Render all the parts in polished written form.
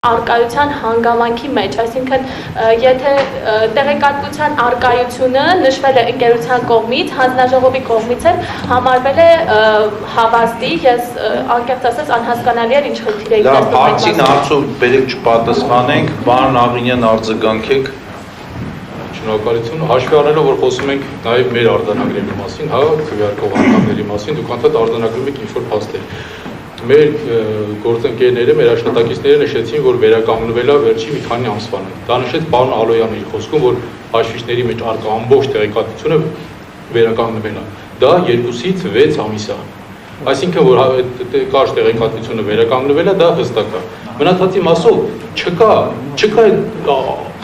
Արկայության հանգամանքի մեջ, այսինքն եթե տեղեկատվության արկայությունը նշվել է ընկերության կողմից, հանձնաժողովի կողմից էլ համարվել է հավաստի, ես անկեղծ ասած անհասկանալի էր ինչ խնդիր է տեսնում։ Հարցին հարցով բերեք չպատասխանենք, պարոն Աղինյան արձագանքեք։ Շնորհակալություն, հաշվի առնելով, որ խոսում ենք նաև մեր արձանագրերի մասին, հա, քվեարկող անդամների մասին, դուք անդադ արձանագրում եք ինչ-որ փաստեր։ Մեր գործընկերները, մեր աշխատակիցները նշեցին, որ վերականգնվել է վերջի մի քանի ամսվան։ Դա նշեց պարոն Ալոյանը իր խոսքում, որ հաշվիչների մեջ առկա ամբողջ տեղեկատվությունը վերականգնվել է։ Դա 2-ից 6 ամիս է։ Այսինքն, որ կարճ տեղեկատվությունը վերականգնվել է, դա հստակ է։ Մնացածի մասով չկա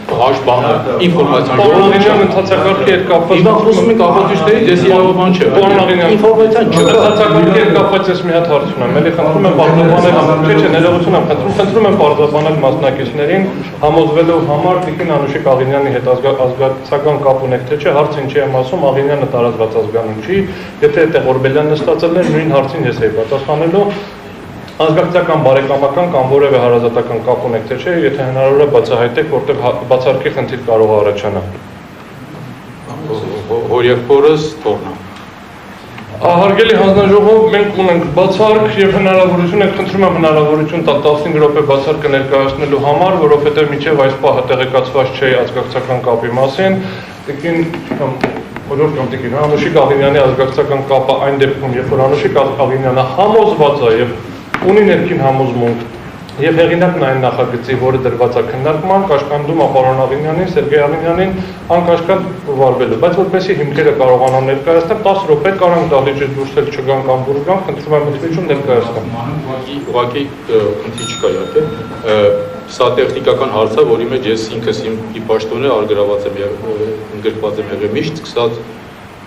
հաշվանը, ինֆորմացիան։ Պարոն Աղինյան ընդհանրակարգի հետ կապված։ Իվան խոսում եք ապացույցներից, ես իրավաբան չեմ։ Պարոն Աղինյան, ինֆորմացիան չկա։ Ընդհանրակարգի հետ կապված ես մի հատ հարց ունեմ։ Էլի խնդրում եմ պարզաբանել, չէ, ներողություն եմ խնդրում եմ պարզաբանել մասնակիցներին, համոզվելու համար Տիկին Անուշիկ Աղինյանի հետ ազգակցական կապ ունեք, թե չէ, հարցը ինչի եմ ասում, Աղինյանը տարածված ազգանուն չի, եթե այդտեղ Օրբելյան նստածել էր, նույն հարցին ես էի պատասխանելու։ Ազգակցական բարեկամական կամ որևէ հարազատական կապ ունեք, թե չէ, եթե հնարավոր է բացահայտեք, որտեղ բացարկի խնդիր կարող է առաջանալ։ Հորեղբորս Թորնա։ Հարգելի հանձնաժողով, մենք ունենք բացարկ եւ հնարավորություն եք խնդրում եմ հնարավորություն տալ 15 րոպե բացարկը ներկայացնելու համար, որովհետեւ մինչեւ այս պահը տեղեկացված չէի ազգակցական կապի մասին։ Տիկին Տիկին Անուշիկ Աղինյանի ազգակցական կապը այն դեպքում, երբ որ Անուշիկ Աղինյանը համոզված է եւ ունի ներքին համոզմունք եւ հեղինակն այն նախագծի, որը դրված է քննարկման, կաշկանդում է պարոն Աղինյանին, Սերգեյ Աղինյանին անկաշկանդ վարվելու, բայց որպեսզի հիմքերը կարողանան ներկայացնել 10 րոպե կարանք դահլիճից դուրս էլ չգան կամ դուրս գան, խնդրում եմ ընդմիջում ներկայացնել։ Ուղղակի խնդիր չկա իհարկե։ Սա տեխնիկական հարց է, որի մեջ ես ինքս իմ պաշտոնը արգրաված եմ ընդգրկված եմ եղել միշտ, սկսած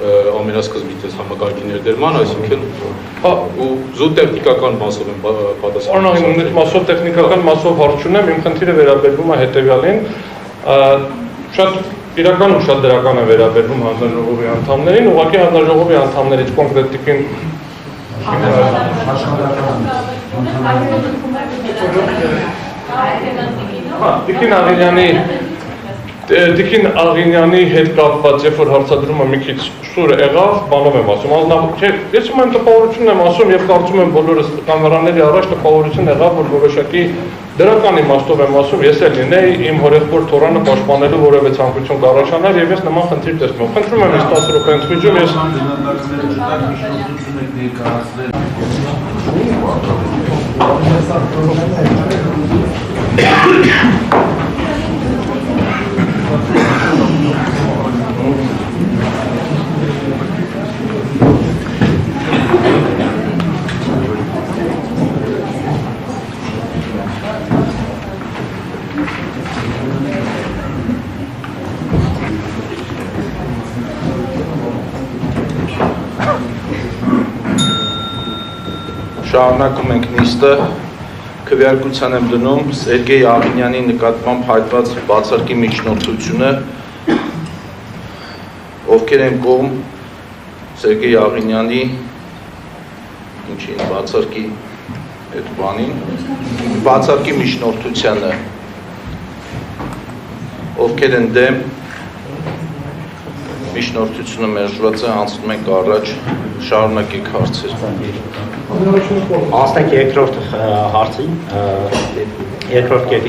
ամենասկզբից այս համակարգի ներդրման, այսինքն ու զուտ տեխնիկական մասով եմ պատասխանում։ Պարոն Աղինյան, մասով տեխնիկական մասով հարց չունեմ, իմ խնդիրը վերաբերվում է հետևյալին, շատ իրական ու շատ դրական է վերաբերվում հանձնաժողովի անդամներին, ուղղակի հանձնաժողովի անդամներից կոնկրետ Տիկին Աղինյանի հետ կապված, երբ որ հարցադրումը մի քիչ սուր եղավ, բանով եմ ասում, ես ում տպավորություն եմ ասում եւ կարծում եմ բոլորս կամերաների առաջ տպավորություն եղավ, որ որոշակի դրական իմաստով եմ ասում, ես էլ լինեի իմ հորեղբոր Թորանը պաշտպանելու որևէ ցանկություն կառաջանար եւ ես նման խնդիր տեսնում եմ։ Խնդրում եմ ինձ 10 րոպե ընդմիջում ես Շարունակում ենք նիստը, քվեարկության եմ դնում Սերգեյ Աղինյանի նկատմամբ հայտված բացարկի միջնորդությունը, ովքեր են կողմ Սերգեյ Աղինյանի բացարկի այդ բանին, բացարկի միջնորդությանը, ովքեր են դեմ, միջնորդությունը մերժված է, անցնում ենք առաջ, շարունակեք հարցեր։ Անցնենք երկրորդ հարցին, երկրորդ կետի